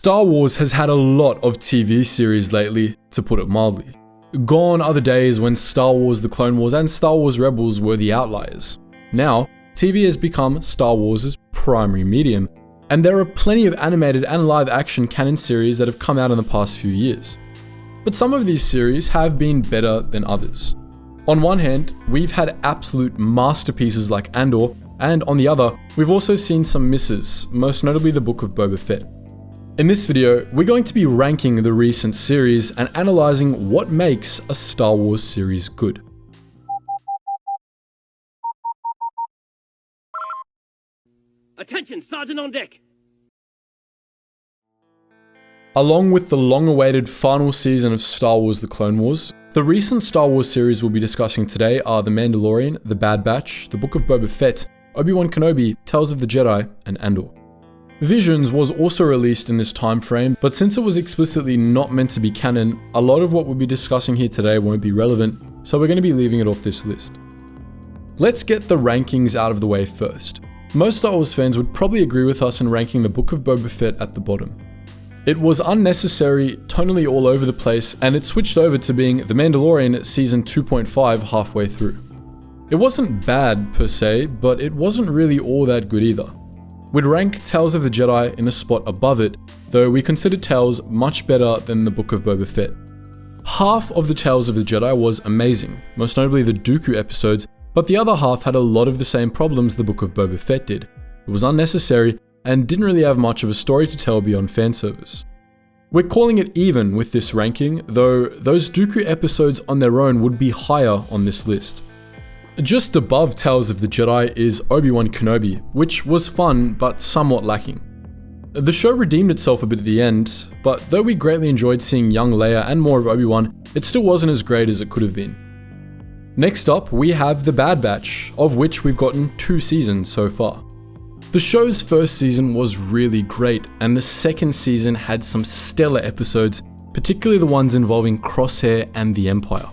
Star Wars has had a lot of TV series lately, to put it mildly. Gone are the days when Star Wars The Clone Wars and Star Wars Rebels were the outliers. Now, TV has become Star Wars' primary medium, and there are plenty of animated and live-action canon series that have come out in the past few years. But some of these series have been better than others. On one hand, we've had absolute masterpieces like Andor, and on the other, we've also seen some misses, most notably the Book of Boba Fett. In this video, we're going to be ranking the recent series and analysing what makes a Star Wars series good. Attention, Sergeant on deck! Along with the long-awaited final season of Star Wars The Clone Wars, the recent Star Wars series we'll be discussing today are The Mandalorian, The Bad Batch, The Book of Boba Fett, Obi-Wan Kenobi, Tales of the Jedi, and Andor. Visions was also released in this time frame, but since it was explicitly not meant to be canon, a lot of what we'll be discussing here today won't be relevant, so we're going to be leaving it off this list. Let's get the rankings out of the way first. Most Star Wars fans would probably agree with us in ranking the Book of Boba Fett at the bottom. It was unnecessary, tonally all over the place, and it switched over to being The Mandalorian Season 2.5 halfway through. It wasn't bad per se, but it wasn't really all that good either. We'd rank Tales of the Jedi in a spot above it, though we consider Tales much better than the Book of Boba Fett. Half of the Tales of the Jedi was amazing, most notably the Dooku episodes, but the other half had a lot of the same problems the Book of Boba Fett did. It was unnecessary, and didn't really have much of a story to tell beyond fan service. We're calling it even with this ranking, though those Dooku episodes on their own would be higher on this list. Just above Tales of the Jedi is Obi-Wan Kenobi, which was fun but somewhat lacking. The show redeemed itself a bit at the end, but though we greatly enjoyed seeing young Leia and more of Obi-Wan, it still wasn't as great as it could have been. Next up, we have The Bad Batch, of which we've gotten 2 seasons so far. The show's first season was really great, and the second season had some stellar episodes, particularly the ones involving Crosshair and the Empire.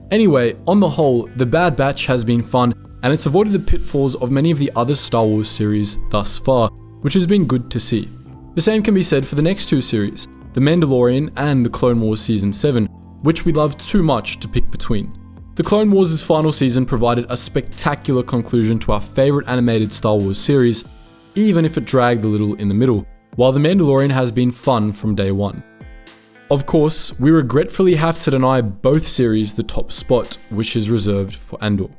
Anyway, on the whole, The Bad Batch has been fun, and it's avoided the pitfalls of many of the other Star Wars series thus far, which has been good to see. The same can be said for the next 2 series, The Mandalorian and The Clone Wars Season 7, which we loved too much to pick between. The Clone Wars' final season provided a spectacular conclusion to our favourite animated Star Wars series, even if it dragged a little in the middle, while The Mandalorian has been fun from day one. Of course, we regretfully have to deny both series the top spot, which is reserved for Andor.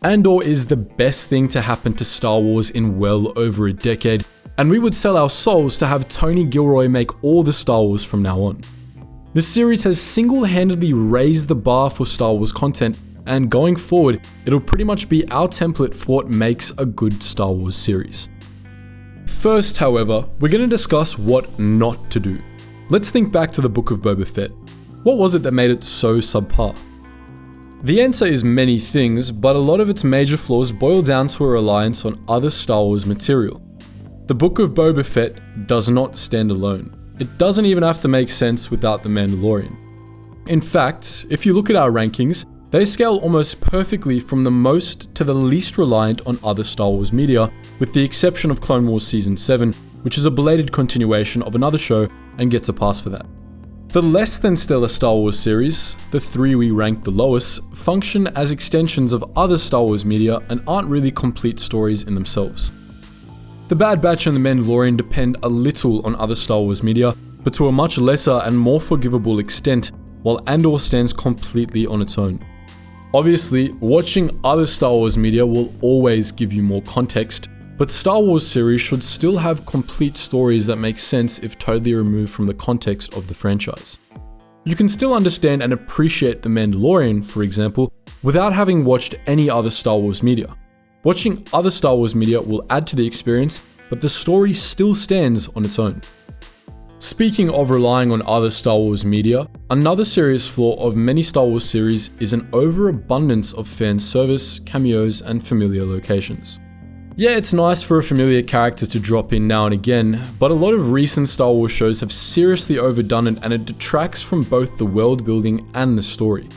Andor is the best thing to happen to Star Wars in well over a decade, and we would sell our souls to have Tony Gilroy make all the Star Wars from now on. The series has single-handedly raised the bar for Star Wars content, and going forward, it'll pretty much be our template for what makes a good Star Wars series. First, however, we're going to discuss what not to do. Let's think back to the Book of Boba Fett. What was it that made it so subpar? The answer is many things, but a lot of its major flaws boil down to a reliance on other Star Wars material. The Book of Boba Fett does not stand alone. It doesn't even have to make sense without The Mandalorian. In fact, if you look at our rankings, they scale almost perfectly from the most to the least reliant on other Star Wars media, with the exception of Clone Wars Season 7, which is a belated continuation of another show and gets a pass for that. The less than stellar Star Wars series, the 3 we rank the lowest, function as extensions of other Star Wars media and aren't really complete stories in themselves. The Bad Batch and The Mandalorian depend a little on other Star Wars media, but to a much lesser and more forgivable extent, while Andor stands completely on its own. Obviously, watching other Star Wars media will always give you more context, but Star Wars series should still have complete stories that make sense if totally removed from the context of the franchise. You can still understand and appreciate The Mandalorian, for example, without having watched any other Star Wars media. Watching other Star Wars media will add to the experience, but the story still stands on its own. Speaking of relying on other Star Wars media, another serious flaw of many Star Wars series is an overabundance of fan service, cameos, and familiar locations. Yeah, it's nice for a familiar character to drop in now and again, but a lot of recent Star Wars shows have seriously overdone it, and it detracts from both the world building and the story.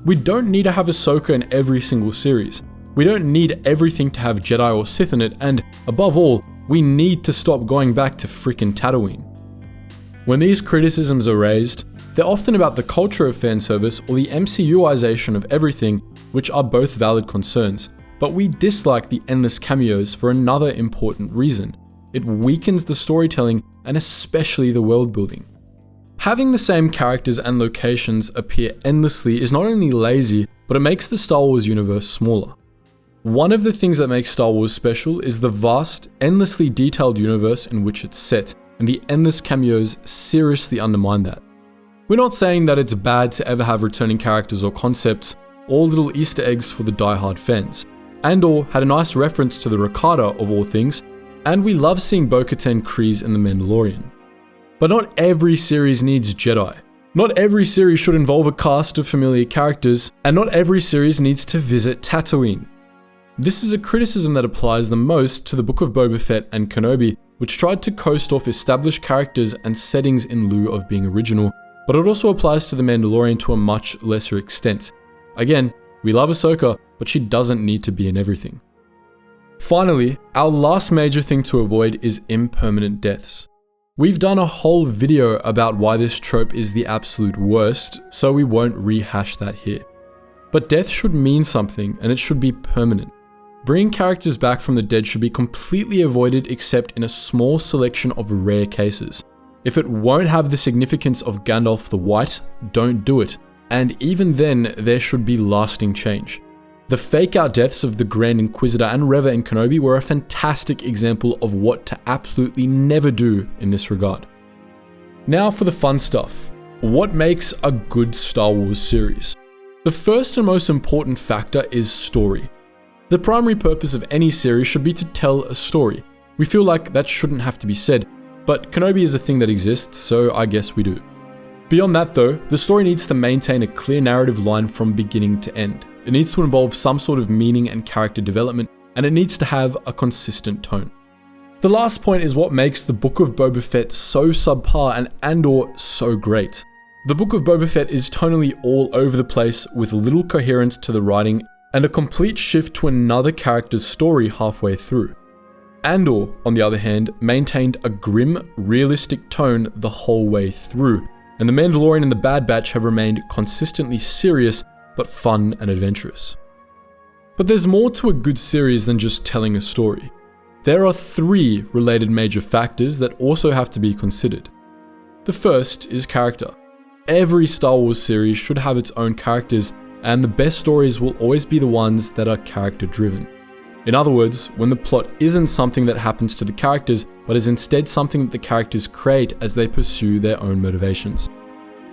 We don't need to have Ahsoka in every single series. We don't need everything to have Jedi or Sith in it, and above all, we need to stop going back to frickin' Tatooine. When these criticisms are raised, they're often about the culture of fan service or the MCUization of everything, which are both valid concerns, but we dislike the endless cameos for another important reason. It weakens the storytelling and especially the world building. Having the same characters and locations appear endlessly is not only lazy, but it makes the Star Wars universe smaller. One of the things that makes Star Wars special is the vast, endlessly detailed universe in which it's set, and the endless cameos seriously undermine that. We're not saying that it's bad to ever have returning characters or concepts, or little Easter eggs for the die-hard fans. Andor had a nice reference to the Rakata of all things, and we love seeing Bo-Katan, Kryze, and the Mandalorian. But not every series needs Jedi. Not every series should involve a cast of familiar characters, and not every series needs to visit Tatooine. This is a criticism that applies the most to the Book of Boba Fett and Kenobi, which tried to coast off established characters and settings in lieu of being original, but it also applies to The Mandalorian to a much lesser extent. Again, we love Ahsoka, but she doesn't need to be in everything. Finally, our last major thing to avoid is impermanent deaths. We've done a whole video about why this trope is the absolute worst, so we won't rehash that here. But death should mean something, and it should be permanent. Bringing characters back from the dead should be completely avoided except in a small selection of rare cases. If it won't have the significance of Gandalf the White, don't do it, and even then there should be lasting change. The fake-out deaths of the Grand Inquisitor and Reva in Kenobi were a fantastic example of what to absolutely never do in this regard. Now for the fun stuff. What makes a good Star Wars series? The first and most important factor is story. The primary purpose of any series should be to tell a story. We feel like that shouldn't have to be said, but Kenobi is a thing that exists, so I guess we do. Beyond that though, the story needs to maintain a clear narrative line from beginning to end. It needs to involve some sort of meaning and character development, and it needs to have a consistent tone. The last point is what makes the Book of Boba Fett so subpar and Andor so great. The Book of Boba Fett is tonally all over the place with little coherence to the writing and a complete shift to another character's story halfway through. Andor, on the other hand, maintained a grim, realistic tone the whole way through, and The Mandalorian and The Bad Batch have remained consistently serious but fun and adventurous. But there's more to a good series than just telling a story. There are 3 related major factors that also have to be considered. The first is character. Every Star Wars series should have its own characters, and the best stories will always be the ones that are character driven. In other words, when the plot isn't something that happens to the characters, but is instead something that the characters create as they pursue their own motivations.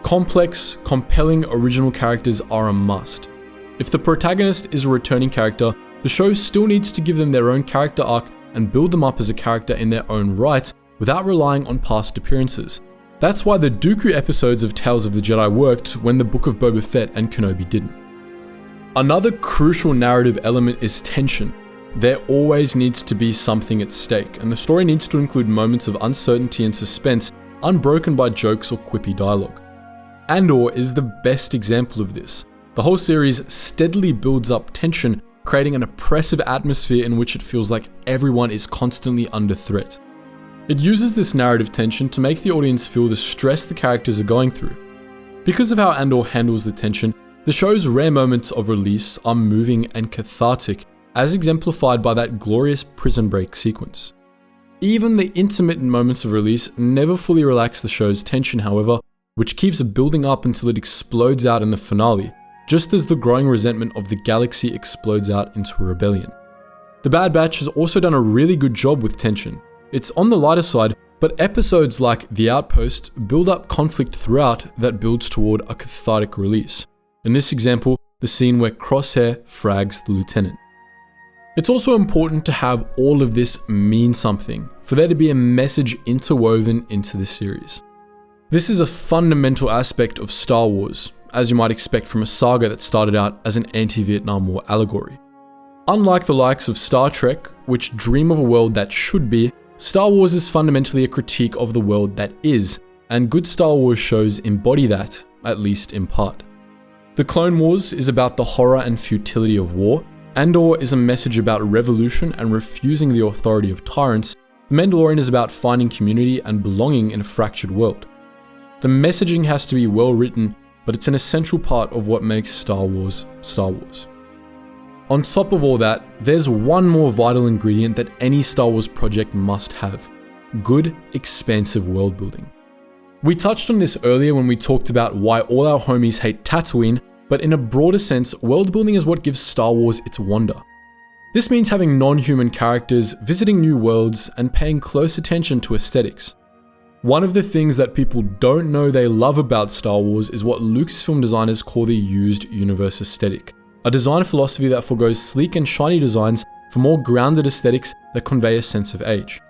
Complex, compelling original characters are a must. If the protagonist is a returning character, the show still needs to give them their own character arc and build them up as a character in their own right without relying on past appearances. That's why the Dooku episodes of Tales of the Jedi worked when the Book of Boba Fett and Kenobi didn't. Another crucial narrative element is tension. There always needs to be something at stake, and the story needs to include moments of uncertainty and suspense, unbroken by jokes or quippy dialogue. Andor is the best example of this. The whole series steadily builds up tension, creating an oppressive atmosphere in which it feels like everyone is constantly under threat. It uses this narrative tension to make the audience feel the stress the characters are going through. Because of how Andor handles the tension, the show's rare moments of release are moving and cathartic, as exemplified by that glorious prison break sequence. Even the intermittent moments of release never fully relax the show's tension, however, which keeps building up until it explodes out in the finale, just as the growing resentment of the galaxy explodes out into a rebellion. The Bad Batch has also done a really good job with tension. It's on the lighter side, but episodes like The Outpost build up conflict throughout that builds toward a cathartic release. In this example, the scene where Crosshair frags the lieutenant. It's also important to have all of this mean something, for there to be a message interwoven into the series. This is a fundamental aspect of Star Wars, as you might expect from a saga that started out as an anti-Vietnam War allegory. Unlike the likes of Star Trek, which dream of a world that should be, Star Wars is fundamentally a critique of the world that is, and good Star Wars shows embody that, at least in part. The Clone Wars is about the horror and futility of war. Andor is a message about revolution and refusing the authority of tyrants. The Mandalorian is about finding community and belonging in a fractured world. The messaging has to be well written, but it's an essential part of what makes Star Wars Star Wars. On top of all that, there's one more vital ingredient that any Star Wars project must have: good, expansive world building. We touched on this earlier when we talked about why all our homies hate Tatooine, but in a broader sense, world building is what gives Star Wars its wonder. This means having non-human characters, visiting new worlds, and paying close attention to aesthetics. One of the things that people don't know they love about Star Wars is what Lucasfilm designers call the used universe aesthetic, a design philosophy that forgoes sleek and shiny designs for more grounded aesthetics that convey a sense of age.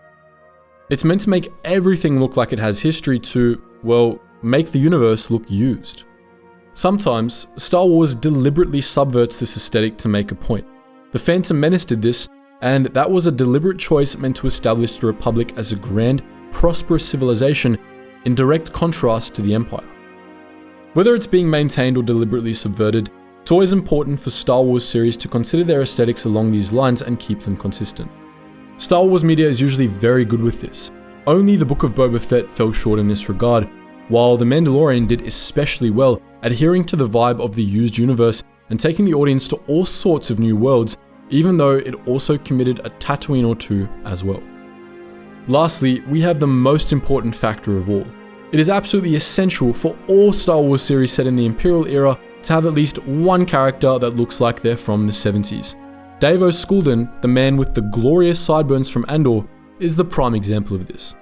It's meant to make everything look like it has history to, well, make the universe look used. Sometimes, Star Wars deliberately subverts this aesthetic to make a point. The Phantom Menace did this, and that was a deliberate choice meant to establish the Republic as a grand, prosperous civilization in direct contrast to the Empire. Whether it's being maintained or deliberately subverted, it's always important for Star Wars series to consider their aesthetics along these lines and keep them consistent. Star Wars media is usually very good with this. Only the Book of Boba Fett fell short in this regard, while The Mandalorian did especially well, adhering to the vibe of the used universe and taking the audience to all sorts of new worlds, even though it also committed a Tatooine or two as well. Lastly, we have the most important factor of all. It is absolutely essential for all Star Wars series set in the Imperial era to have at least one character that looks like they're from the 70s. Dave O'Sculden, the man with the glorious sideburns from Andor, is the prime example of this.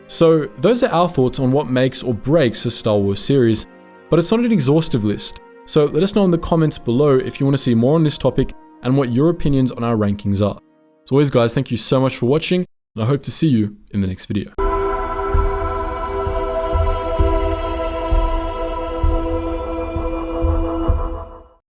So those are our thoughts on what makes or breaks a Star Wars series, but it's not an exhaustive list. So let us know in the comments below if you want to see more on this topic and what your opinions on our rankings are. As always guys, thank you so much for watching, and I hope to see you in the next video.